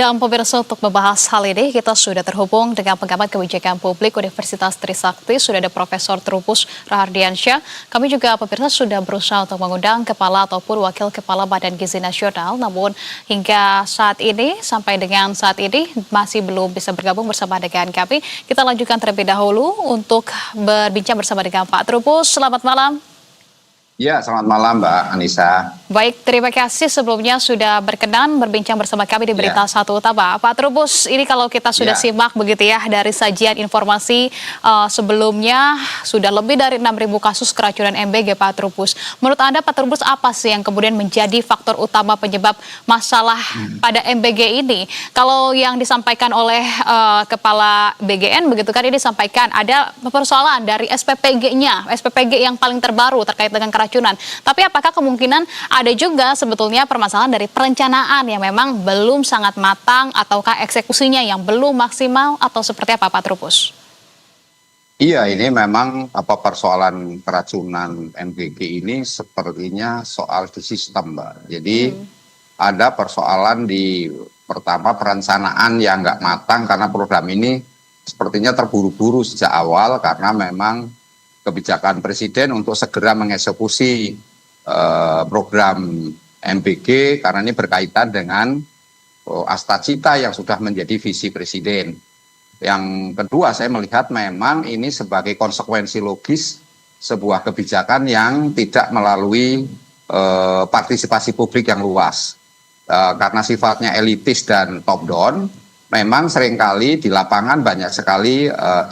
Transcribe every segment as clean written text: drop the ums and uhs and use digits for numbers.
Dan pemirsa, untuk membahas hal ini kita sudah terhubung dengan pengamat kebijakan publik Universitas Trisakti, sudah ada Profesor Trubus Rahardiansyah. Kami juga pemirsa sudah berusaha untuk mengundang kepala ataupun wakil kepala Badan Gizi Nasional, namun hingga saat ini sampai dengan saat ini masih belum bisa bergabung bersama dengan kami. Kita lanjutkan terlebih dahulu untuk berbincang bersama dengan Pak Trubus. Selamat malam. Ya, selamat malam Mbak Anissa. Baik, terima kasih sebelumnya sudah berkenan berbincang bersama kami di Berita Satu Utama. Pak Trubus, ini kalau kita sudah simak begitu ya dari sajian informasi sebelumnya sudah lebih dari 6.000 kasus keracunan MBG, Pak Trubus. Menurut Anda, Pak Trubus, apa sih yang kemudian menjadi faktor utama penyebab masalah pada MBG ini? Kalau yang disampaikan oleh Kepala BGN begitu kan, ini disampaikan ada persoalan dari SPPG-nya, SPPG yang paling terbaru terkait dengan keracunan. Tapi apakah kemungkinan ada juga sebetulnya permasalahan dari perencanaan yang memang belum sangat matang, ataukah eksekusinya yang belum maksimal, atau seperti apa, Pak Trubus? Iya, ini memang persoalan keracunan MBG ini sepertinya soal di sistem, Mbak. Jadi ada persoalan di pertama perencanaan yang nggak matang, karena program ini sepertinya terburu-buru sejak awal karena memang kebijakan Presiden untuk segera mengeksekusi program MBG, karena ini berkaitan dengan Astacita yang sudah menjadi visi Presiden. Yang kedua, saya melihat memang ini sebagai konsekuensi logis sebuah kebijakan yang tidak melalui partisipasi publik yang luas. Karena sifatnya elitis dan top down, memang seringkali di lapangan banyak sekali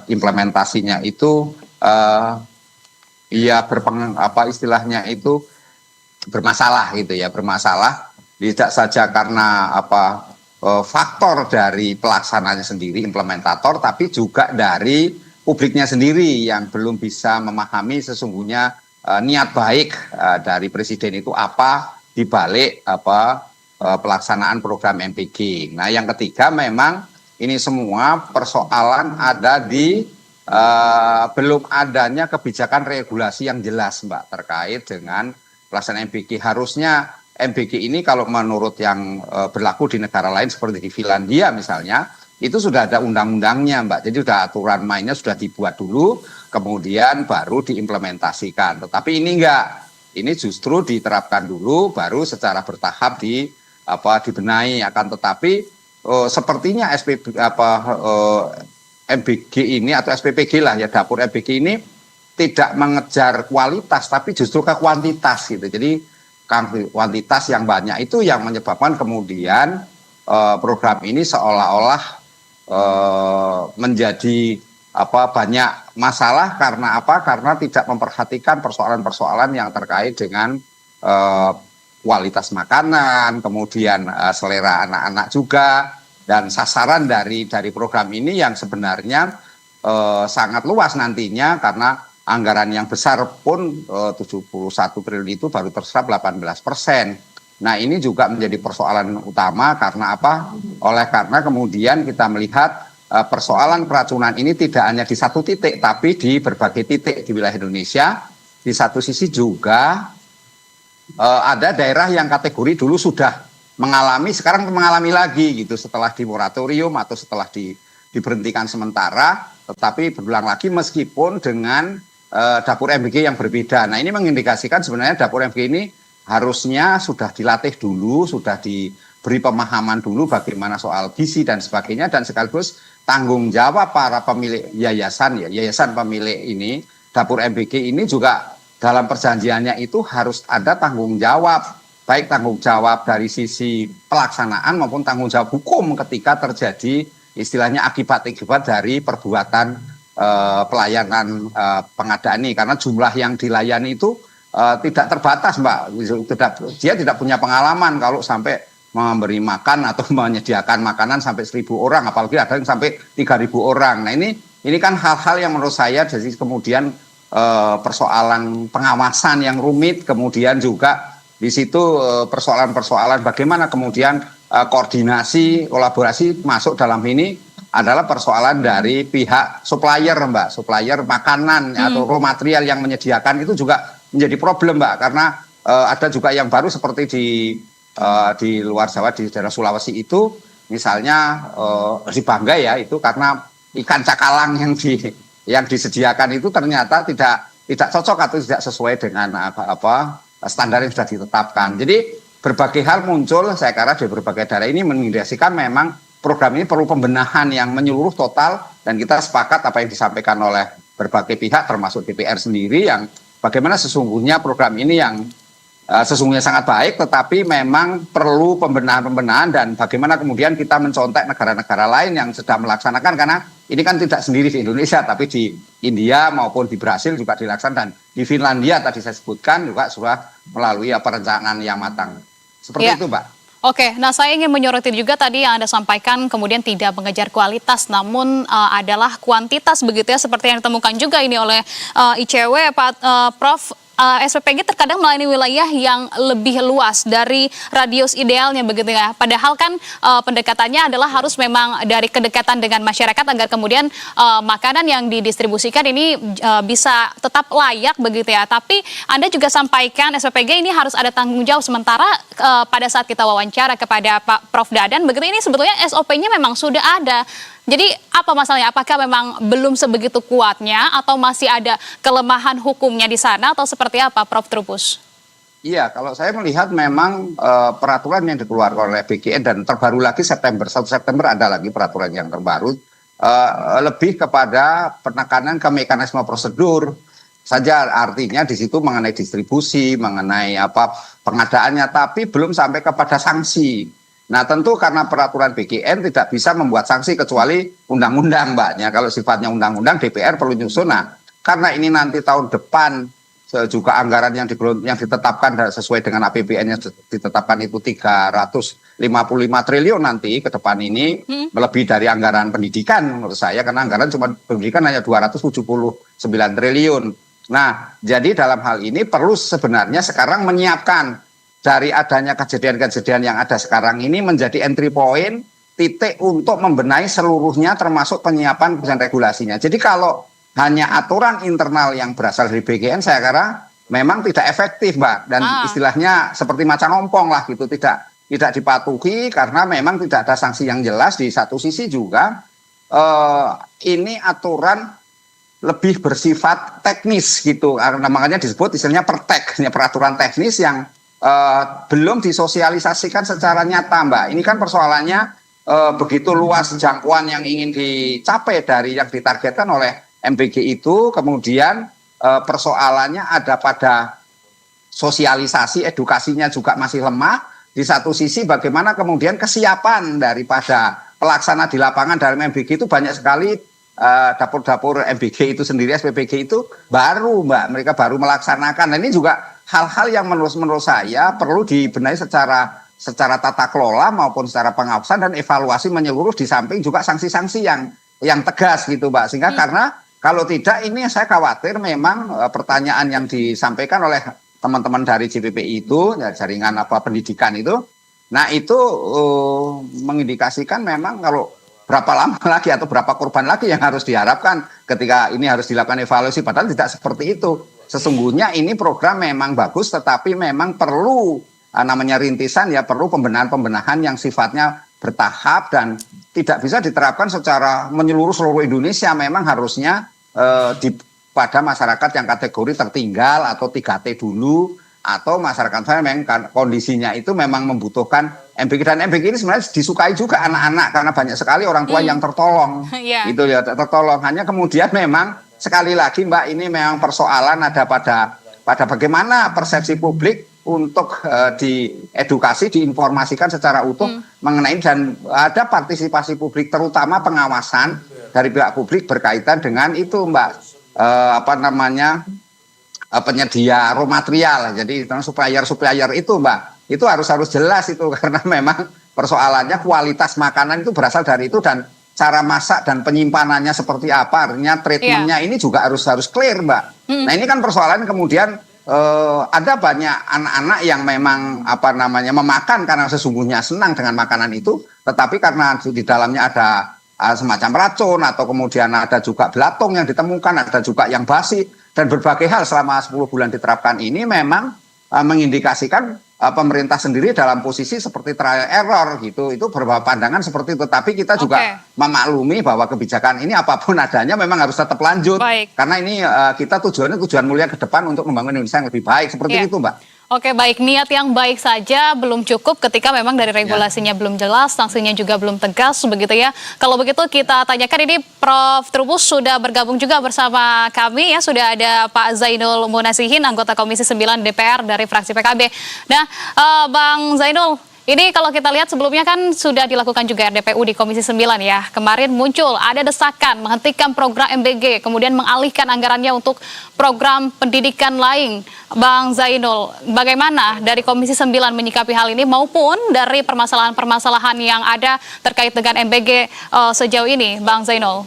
implementasinya itu istilahnya itu bermasalah gitu ya, bermasalah tidak saja karena faktor dari pelaksananya sendiri, implementator, tapi juga dari publiknya sendiri yang belum bisa memahami sesungguhnya niat baik dari Presiden itu apa di balik pelaksanaan program MBG. Nah, yang ketiga, memang ini semua persoalan ada di belum adanya kebijakan regulasi yang jelas, Mbak, terkait dengan pelaksanaan MBG. Harusnya MBG ini kalau menurut yang berlaku di negara lain seperti di Finlandia misalnya, itu sudah ada undang-undangnya, Mbak. Jadi sudah aturan mainnya sudah dibuat dulu, kemudian baru diimplementasikan. Tetapi ini enggak. Ini justru diterapkan dulu, baru secara bertahap dibenahi. Akan tetapi sepertinya MBG ini atau SPPG lah ya, dapur MBG ini tidak mengejar kualitas tapi justru ke kuantitas gitu. Jadi kuantitas yang banyak itu yang menyebabkan kemudian program ini seolah-olah menjadi banyak masalah karena karena tidak memperhatikan persoalan-persoalan yang terkait dengan kualitas makanan, kemudian selera anak-anak juga. Dan sasaran dari program ini yang sebenarnya sangat luas nantinya, karena anggaran yang besar pun 71 triliun itu baru terserap 18%. Nah, ini juga menjadi persoalan utama karena karena kemudian kita melihat persoalan keracunan ini tidak hanya di satu titik, tapi di berbagai titik di wilayah Indonesia. Di satu sisi juga ada daerah yang kategori dulu sudah mengalami, sekarang mengalami lagi gitu setelah di moratorium atau setelah diberhentikan sementara, tetapi berulang lagi meskipun dengan dapur MBG yang berbeda. Nah, ini mengindikasikan sebenarnya dapur MBG ini harusnya sudah dilatih dulu, sudah diberi pemahaman dulu bagaimana soal gizi dan sebagainya, dan sekaligus tanggung jawab para pemilik yayasan pemilik ini, dapur MBG ini juga dalam perjanjiannya itu harus ada tanggung jawab, baik tanggung jawab dari sisi pelaksanaan maupun tanggung jawab hukum ketika terjadi istilahnya akibat-akibat dari perbuatan pelayanan pengadaan ini. Karena jumlah yang dilayani itu tidak terbatas, Mbak. Dia tidak punya pengalaman kalau sampai memberi makan atau menyediakan makanan sampai 1.000 orang, apalagi ada yang sampai 3.000 orang. Nah, ini kan hal-hal yang menurut saya jadi kemudian persoalan pengawasan yang rumit, kemudian juga di situ persoalan-persoalan bagaimana kemudian koordinasi, kolaborasi masuk dalam ini adalah persoalan dari pihak supplier, Mbak. Supplier makanan atau raw material yang menyediakan itu juga menjadi problem, Mbak. Karena ada juga yang baru seperti di luar Jawa, di daerah Sulawesi itu misalnya si bangga ya itu karena ikan cakalang yang disediakan itu ternyata tidak cocok atau tidak sesuai dengan apa standar yang sudah ditetapkan. Jadi berbagai hal muncul, saya kira di berbagai daerah ini mengindikasikan memang program ini perlu pembenahan yang menyeluruh total, dan kita sepakat apa yang disampaikan oleh berbagai pihak termasuk DPR sendiri yang bagaimana sesungguhnya program ini yang sesungguhnya sangat baik, tetapi memang perlu pembenahan-pembenahan, dan bagaimana kemudian kita mencontek negara-negara lain yang sedang melaksanakan, karena ini kan tidak sendiri di Indonesia, tapi di India maupun di Brasil juga dilaksanakan, dan di Finlandia tadi saya sebutkan juga sudah melalui perencanaan yang matang. Seperti itu, Mbak. Oke, nah saya ingin menyoroti juga tadi yang Anda sampaikan kemudian tidak mengejar kualitas namun adalah kuantitas begitu ya, seperti yang ditemukan juga ini oleh ICW, Pak Prof. SPPG terkadang melayani wilayah yang lebih luas dari radius idealnya begitu ya. Padahal kan pendekatannya adalah harus memang dari kedekatan dengan masyarakat agar kemudian makanan yang didistribusikan ini bisa tetap layak begitu ya. Tapi Anda juga sampaikan SPPG ini harus ada tanggung jawab, sementara pada saat kita wawancara kepada Pak Prof Dadan begitu, ini sebetulnya SOP-nya memang sudah ada. Jadi apa masalahnya? Apakah memang belum sebegitu kuatnya atau masih ada kelemahan hukumnya di sana atau seperti apa, Prof Trubus? Iya, kalau saya melihat memang peraturan yang dikeluarkan oleh BGN dan terbaru lagi 1 September ada lagi peraturan yang terbaru lebih kepada penekanan ke mekanisme prosedur saja, artinya di situ mengenai distribusi, mengenai pengadaannya, tapi belum sampai kepada sanksi. Nah tentu karena peraturan BGN tidak bisa membuat sanksi kecuali undang-undang, Mbaknya. Kalau sifatnya undang-undang, DPR perlu nyusun. Nah karena ini nanti tahun depan juga anggaran yang ditetapkan sesuai dengan APBN yang ditetapkan itu 355 triliun nanti ke depan ini, melebihi dari anggaran pendidikan menurut saya, karena anggaran cuma pendidikan hanya 279 triliun. Nah jadi dalam hal ini perlu sebenarnya sekarang menyiapkan dari adanya kejadian-kejadian yang ada sekarang ini menjadi entry point, titik untuk membenahi seluruhnya termasuk penyiapan dan regulasinya. Jadi kalau hanya aturan internal yang berasal dari BGN, saya kira memang tidak efektif, Mbak, dan istilahnya seperti macan ompong lah gitu, tidak dipatuhi karena memang tidak ada sanksi yang jelas. Di satu sisi juga ini aturan lebih bersifat teknis gitu, karena makanya disebut istilahnya pertek, peraturan teknis yang belum disosialisasikan secara nyata, Mbak. Ini kan persoalannya begitu luas jangkauan yang ingin dicapai dari yang ditargetkan oleh MBG itu, kemudian persoalannya ada pada sosialisasi, edukasinya juga masih lemah. Di satu sisi bagaimana kemudian kesiapan daripada pelaksana di lapangan dalam MBG itu banyak sekali. Dapur-dapur MBG itu sendiri, SPPG itu baru, Mbak, mereka baru melaksanakan. Nah, ini juga hal-hal yang menurut saya perlu dibenahi secara tata kelola maupun secara pengawasan dan evaluasi menyeluruh, di samping juga sanksi-sanksi yang tegas gitu, Mbak. Sehingga karena kalau tidak, ini saya khawatir memang pertanyaan yang disampaikan oleh teman-teman dari JPPI itu, ya, jaringan pendidikan itu, nah itu mengindikasikan memang kalau berapa lama lagi atau berapa korban lagi yang harus diharapkan ketika ini harus dilakukan evaluasi, padahal tidak seperti itu. Sesungguhnya ini program memang bagus, tetapi memang perlu namanya rintisan, ya perlu pembenahan-pembenahan yang sifatnya bertahap dan tidak bisa diterapkan secara menyeluruh seluruh Indonesia. Memang harusnya pada masyarakat yang kategori tertinggal atau 3T dulu, atau masyarakat saya memang kondisinya itu memang membutuhkan MBG, dan MBG ini sebenarnya disukai juga anak-anak karena banyak sekali orang tua yang tertolong, itu ya tertolong. Hanya kemudian memang sekali lagi, Mbak, ini memang persoalan ada pada bagaimana persepsi publik untuk diedukasi, diinformasikan secara utuh mengenai, dan ada partisipasi publik terutama pengawasan dari pihak publik berkaitan dengan itu, Mbak, penyedia raw material. Jadi supplier itu, Mbak, itu harus jelas itu, karena memang persoalannya kualitas makanan itu berasal dari itu, dan cara masak dan penyimpanannya seperti apa, artinya treatmentnya ini juga harus clear, Mbak. Nah ini kan persoalan kemudian ada banyak anak-anak yang memang memakan karena sesungguhnya senang dengan makanan itu, tetapi karena di dalamnya ada semacam racun, atau kemudian ada juga belatung yang ditemukan, ada juga yang basi, dan berbagai hal selama 10 bulan diterapkan ini memang mengindikasikan pemerintah sendiri dalam posisi seperti trial error gitu. Itu beberapa pandangan seperti itu. Tapi kita juga memaklumi bahwa kebijakan ini apapun adanya memang harus tetap lanjut. Karena ini kita tujuan mulia ke depan untuk membangun Indonesia yang lebih baik. Seperti itu, Mbak. Oke, baik. Niat yang baik saja belum cukup ketika memang dari regulasinya belum jelas, sanksinya juga belum tegas, begitu ya. Kalau begitu kita tanyakan, ini Prof. Trubus sudah bergabung juga bersama kami ya. Sudah ada Pak Zainul Munasihin, anggota Komisi 9 DPR dari fraksi PKB. Nah, Bang Zainul, ini kalau kita lihat sebelumnya kan sudah dilakukan juga RDPU di Komisi 9 ya. Kemarin muncul ada desakan menghentikan program MBG, kemudian mengalihkan anggarannya untuk program pendidikan lain. Bang Zainul, bagaimana dari Komisi 9 menyikapi hal ini maupun dari permasalahan-permasalahan yang ada terkait dengan MBG sejauh ini, Bang Zainul?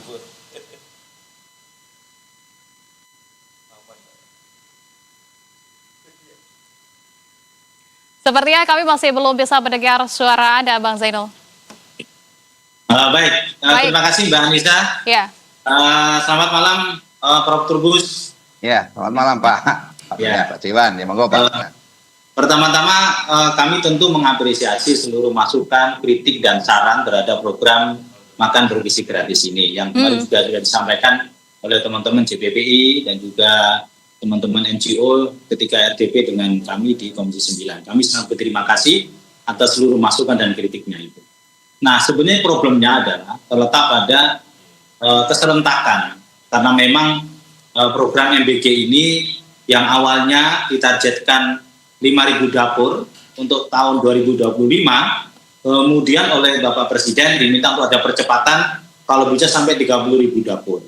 Sepertinya kami masih belum bisa mendengar suara Anda, Bang Zainul. Baik. Terima kasih Mbak Anissa. Ya. Selamat malam Prof. Trubus. Ya, selamat malam Pak. Pak Dewan, ya monggo Pak. Pertama-tama kami tentu mengapresiasi seluruh masukan, kritik dan saran terhadap program makan bergizi gratis ini yang kemarin juga sudah disampaikan oleh teman-teman JPPI dan juga teman-teman NGO ketika RDP dengan kami di Komisi 9. Kami sangat berterima kasih atas seluruh masukan dan kritiknya itu. Nah, sebenarnya problemnya adalah terletak pada keserentakan. Karena memang program MBG ini yang awalnya ditargetkan 5.000 dapur untuk tahun 2025, kemudian oleh Bapak Presiden diminta untuk ada percepatan kalau bisa sampai 30.000 dapur.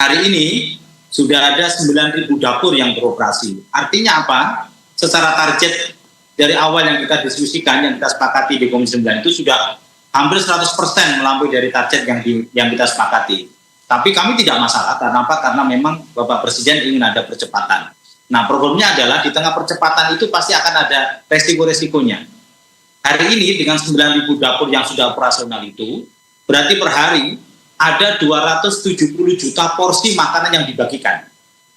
Hari ini sudah ada 9.000 dapur yang beroperasi. Artinya apa? Secara target dari awal yang kita diskusikan, yang kita sepakati di Komisi 9 itu sudah hampir 100% melampaui dari target yang kita sepakati. Tapi kami tidak masalah, karena apa? Karena memang Bapak Presiden ingin ada percepatan. Nah, problemnya adalah di tengah percepatan itu pasti akan ada resiko-resikonya. Hari ini dengan 9.000 dapur yang sudah operasional itu, berarti per hari ada 270 juta porsi makanan yang dibagikan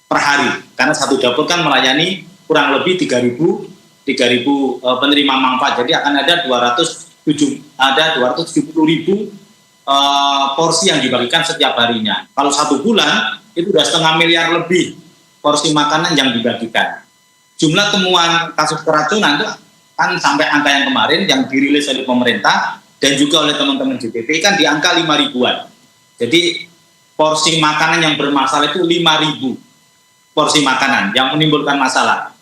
per hari. Karena satu dapur kan melayani kurang lebih 3.000 penerima manfaat. Jadi akan ada 270.000 porsi yang dibagikan setiap harinya. Kalau satu bulan itu sudah 500 miliar lebih porsi makanan yang dibagikan. Jumlah temuan kasus keracunan itu kan sampai angka yang kemarin yang dirilis oleh pemerintah dan juga oleh teman-teman JPP kan di angka 5 ribuan. Jadi porsi makanan yang bermasalah itu 5.000 porsi makanan yang menimbulkan masalah.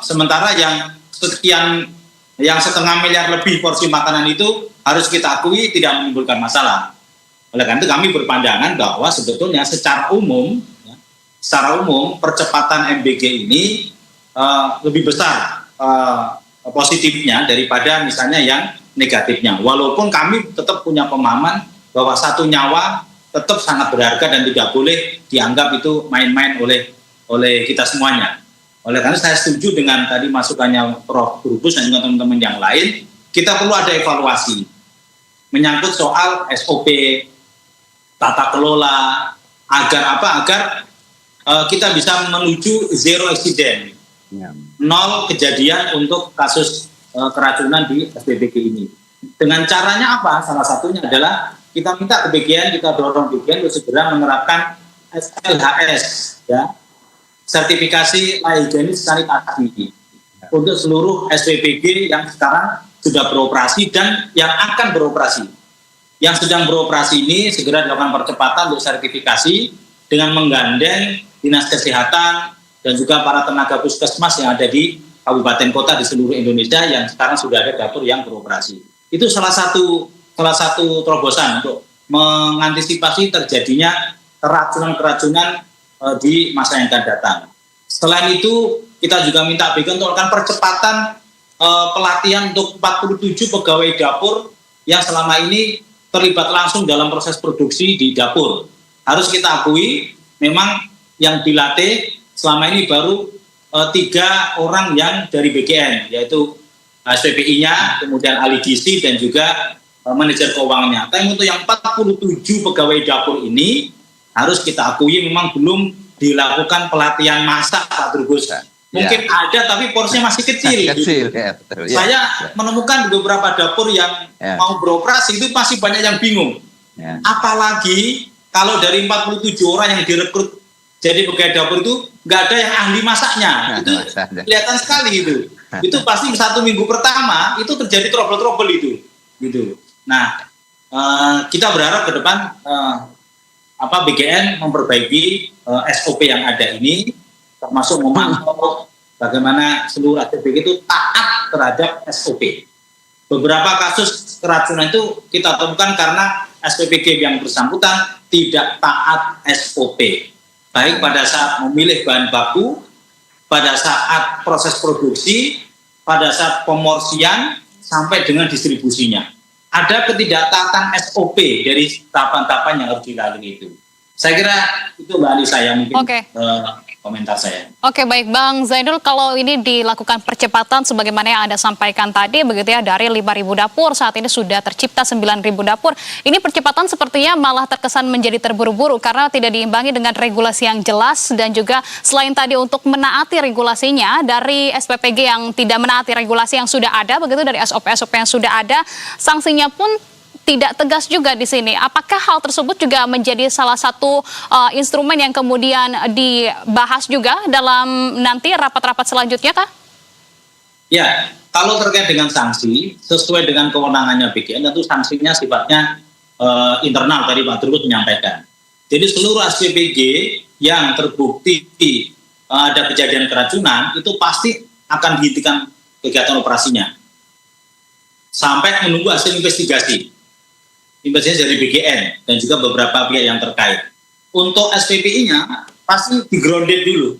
Sementara yang 500 miliar lebih porsi makanan itu harus kita akui tidak menimbulkan masalah. Oleh karena itu kami berpandangan bahwa sebetulnya secara umum percepatan MBG ini lebih besar positifnya daripada misalnya yang negatifnya. Walaupun kami tetap punya pemahaman bahwa satu nyawa tetap sangat berharga dan tidak boleh dianggap itu main-main oleh kita semuanya. Oleh karena saya setuju dengan tadi masukannya Prof. Trubus dan juga teman-teman yang lain, kita perlu ada evaluasi menyangkut soal SOP, tata kelola, agar kita bisa menuju zero accident, nol kejadian untuk kasus keracunan di SPBG ini. Dengan caranya apa? Salah satunya adalah kita minta ke BGN, kita dorong BGN untuk segera menerapkan SLHS, ya, sertifikasi higienis sanitasi untuk seluruh SPBG yang sekarang sudah beroperasi dan yang akan beroperasi. Yang sedang beroperasi ini segera dilakukan percepatan untuk sertifikasi dengan menggandeng Dinas Kesehatan dan juga para tenaga puskesmas yang ada di kabupaten kota di seluruh Indonesia yang sekarang sudah ada dapur yang beroperasi. Itu salah satu terobosan untuk mengantisipasi terjadinya keracunan-keracunan di masa yang akan datang. Selain itu, kita juga minta BGN untuk melakukan percepatan pelatihan untuk 47 pegawai dapur yang selama ini terlibat langsung dalam proses produksi di dapur. Harus kita akui, memang yang dilatih selama ini baru 3 orang yang dari BGN, yaitu SPPI-nya, kemudian ahli gizi dan juga manajer keuangannya. Tapi untuk yang 47 pegawai dapur ini harus kita akui memang belum dilakukan pelatihan massal Pak Trubus. Mungkin ada tapi porsinya masih kecil. Kecil, gitu. ya, betul. Saya menemukan di beberapa dapur yang mau beroperasi itu masih banyak yang bingung. Apalagi kalau dari 47 orang yang direkrut jadi pegawai dapur itu nggak ada yang ahli masaknya. Itu kelihatan sekali itu. Itu pasti 1 minggu pertama itu terjadi trouble-trouble itu. Gitu. Nah, kita berharap ke depan BGN memperbaiki SOP yang ada ini, termasuk memantau bagaimana seluruh APBG itu taat terhadap SOP. Beberapa kasus keracunan itu kita temukan karena SPPG yang bersangkutan tidak taat SOP, baik pada saat memilih bahan baku, pada saat proses produksi, pada saat pemorsian, sampai dengan distribusinya. Ada ketidaktaatan SOP dari tahapan-tahapan yang harus dilalui itu. Saya kira itu Mbak Alisa yang mungkin komentar saya. Oke, baik Bang Zainul, kalau ini dilakukan percepatan sebagaimana yang Anda sampaikan tadi begitu ya, dari 5.000 dapur saat ini sudah tercipta 9.000 dapur. Ini percepatan sepertinya malah terkesan menjadi terburu-buru karena tidak diimbangi dengan regulasi yang jelas, dan juga selain tadi untuk menaati regulasinya, dari SPPG yang tidak menaati regulasi yang sudah ada begitu, dari SOP-SOP yang sudah ada, sanksinya pun tidak tegas juga di sini. Apakah hal tersebut juga menjadi salah satu instrumen yang kemudian dibahas juga dalam nanti rapat-rapat selanjutnya, kah? Ya, kalau terkait dengan sanksi, sesuai dengan kewenangannya BGN, tentu sanksinya sifatnya internal, tadi Pak Trubus menyampaikan. Jadi seluruh SPPG yang terbukti ada kejadian keracunan, itu pasti akan dihentikan kegiatan operasinya. Sampai menunggu hasil investigasi dari BGN dan juga beberapa pihak yang terkait. Untuk SPPI-nya pasti di-grounded dulu.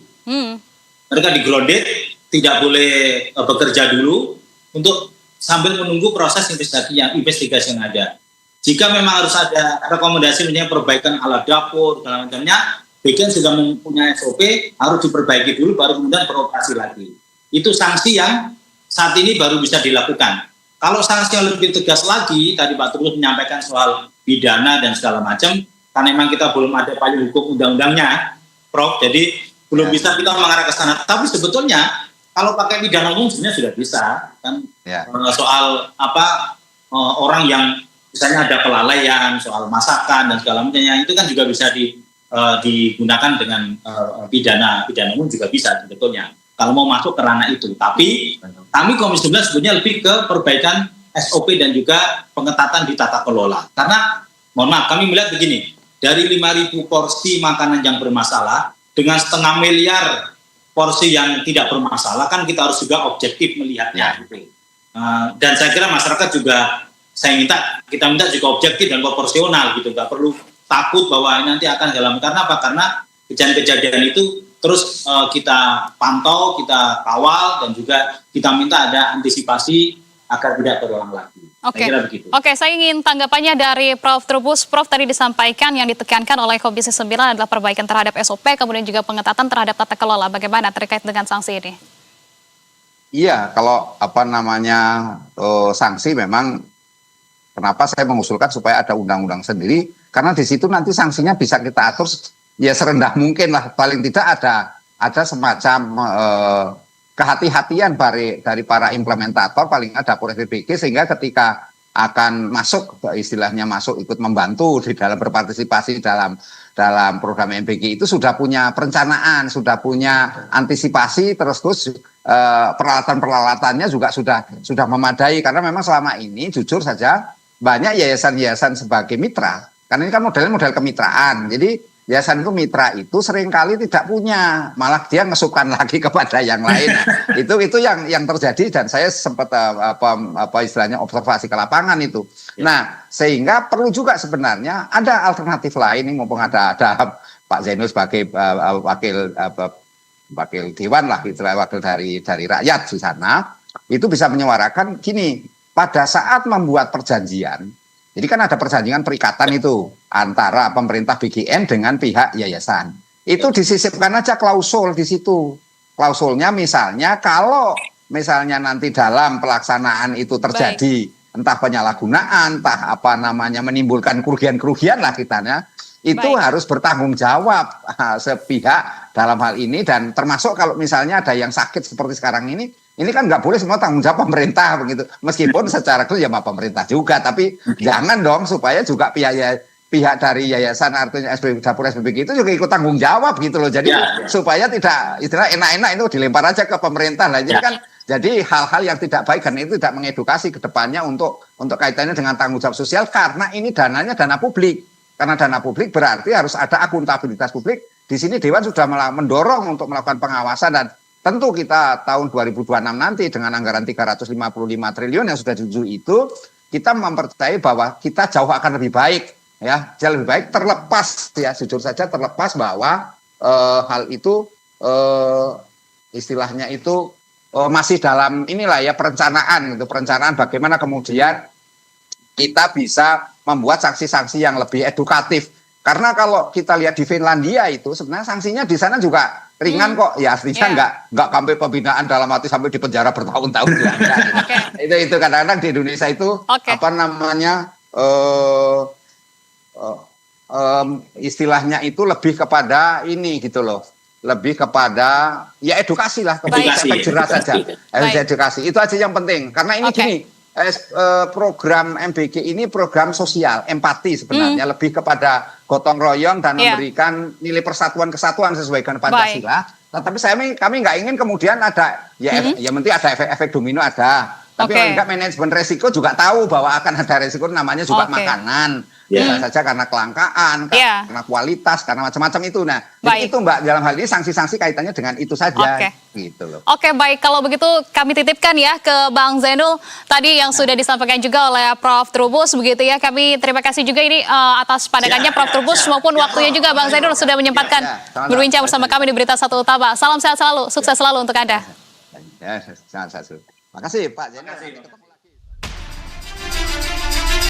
Mereka di-grounded, tidak boleh bekerja dulu untuk sambil menunggu proses investigasi yang ada. Jika memang harus ada rekomendasi misalnya perbaikan alat dapur, segala macamnya, BGN sudah mempunyai SOP, harus diperbaiki dulu baru kemudian beroperasi lagi. Itu sanksi yang saat ini baru bisa dilakukan. Kalau sanksi yang lebih tegas lagi, tadi Pak Trubus menyampaikan soal pidana dan segala macam, karena memang kita belum ada payung hukum undang-undangnya, Prof. Jadi belum bisa kita mengarah ke sana. Tapi sebetulnya kalau pakai pidana umum sebenarnya sudah bisa, kan? Soal orang yang misalnya ada kelalaian, soal masakan dan segala macamnya, itu kan juga bisa digunakan dengan pidana umum juga bisa sebetulnya. Kalau mau masuk ke ranah itu. Tapi kami Komisi 9 sebetulnya lebih ke perbaikan SOP dan juga pengetatan di tata kelola. Karena, mohon maaf, kami melihat begini, dari 5.000 porsi makanan yang bermasalah, dengan 500 miliar porsi yang tidak bermasalah, kan kita harus juga objektif melihatnya. Dan saya kira masyarakat juga, kita minta juga objektif dan proporsional gitu, nggak perlu takut bahwa ini nanti akan dalam. Karena apa? Karena kejadian-kejadian itu terus kita pantau, kita kawal, dan juga kita minta ada antisipasi agar tidak terulang lagi. Oke, saya kira begitu. Oke, saya ingin tanggapannya dari Prof. Trubus. Prof, tadi disampaikan yang ditekankan oleh Komisi 9 adalah perbaikan terhadap SOP, kemudian juga pengetatan terhadap tata kelola. Bagaimana terkait dengan sanksi ini? Iya, kalau sanksi memang kenapa saya mengusulkan supaya ada undang-undang sendiri, karena di situ nanti sanksinya bisa kita atur ya serendah mungkin lah, paling tidak ada semacam kehati-hatian dari para implementator, paling ada dapur SPPG, sehingga ketika akan masuk, istilahnya masuk ikut membantu di dalam berpartisipasi dalam program MBG itu sudah punya perencanaan, sudah punya antisipasi, terus peralatan-peralatannya juga sudah memadai, karena memang selama ini jujur saja banyak yayasan-yayasan sebagai mitra, karena ini kan modelnya model kemitraan, jadi yayasan itu mitra itu seringkali tidak punya, malah dia ngesupkan lagi kepada yang lain. Itu yang terjadi, dan saya sempat istilahnya observasi ke lapangan itu. Nah, sehingga perlu juga sebenarnya ada alternatif lain, mumpung ada Pak Zainul sebagai wakil dewan lah, wakil dari rakyat di sana, itu bisa menyuarakan gini, pada saat membuat perjanjian. Jadi kan ada perjanjian perikatan itu antara pemerintah BGN dengan pihak yayasan. Itu disisipkan aja klausul di situ. Klausulnya misalnya kalau misalnya nanti dalam pelaksanaan itu terjadi entah penyalahgunaan, entah menimbulkan kerugian-kerugian lah kitanya, itu Baik. harus bertanggung jawab sepihak dalam hal ini, dan termasuk kalau misalnya ada yang sakit seperti sekarang ini kan nggak boleh semua tanggung jawab pemerintah begitu. Meskipun secara itu ya pemerintah juga, tapi jangan dong supaya juga pihak dari yayasan artinya dapur SPBG itu juga ikut tanggung jawab gitu loh. Jadi supaya tidak istilah enak-enak itu dilempar aja ke pemerintah lah. Jadi kan jadi hal-hal yang tidak baik, dan itu tidak mengedukasi ke depannya untuk kaitannya dengan tanggung jawab sosial, karena ini dananya dana publik. Karena dana publik berarti harus ada akuntabilitas publik. Di sini Dewan sudah mendorong untuk melakukan pengawasan, dan tentu kita tahun 2026 nanti dengan anggaran 355 triliun yang sudah diuji itu, kita mempercayai bahwa kita jauh akan lebih baik. Ya, jauh lebih baik, terlepas ya, jujur saja terlepas bahwa hal itu istilahnya itu masih dalam inilah ya perencanaan gitu, perencanaan bagaimana kemudian kita bisa membuat sanksi-sanksi yang lebih edukatif. Karena kalau kita lihat di Finlandia itu sebenarnya sanksinya di sana juga ringan kok, ya artinya nggak sampai pembinaan dalam arti sampai di penjara bertahun-tahun gitu. Itu kadang-kadang di Indonesia itu apa namanya istilahnya itu lebih kepada ini gitu loh, lebih kepada ya edukasi lah, kemudian efek jerah saja, edukasi itu aja yang penting. Karena ini gini, program MBG ini program sosial, empati sebenarnya, lebih kepada gotong royong dan memberikan nilai persatuan kesatuan sesuai dengan Pancasila. Tetapi kami nggak ingin kemudian ada ya penting ada efek domino ada. Tapi enggak, manajemen resiko juga tahu bahwa akan ada resiko, namanya juga makanan. Bisa saja karena kelangkaan, karena kualitas, karena macam-macam itu. Nah, jadi itu Mbak, dalam hal ini sanksi-sanksi kaitannya dengan itu saja. Gitu loh. Oke, baik. Kalau begitu kami titipkan ya ke Bang Zainul tadi yang sudah disampaikan juga oleh Prof. Trubus begitu ya. Kami terima kasih juga ini atas pandangannya Prof. Trubus maupun waktunya juga Bang Zainul sudah menyempatkan berbincang bersama kami di Berita Satu Utama. Salam sehat selalu, sukses selalu untuk Anda. Ya, sehat selalu. Makasih Pak Zainul.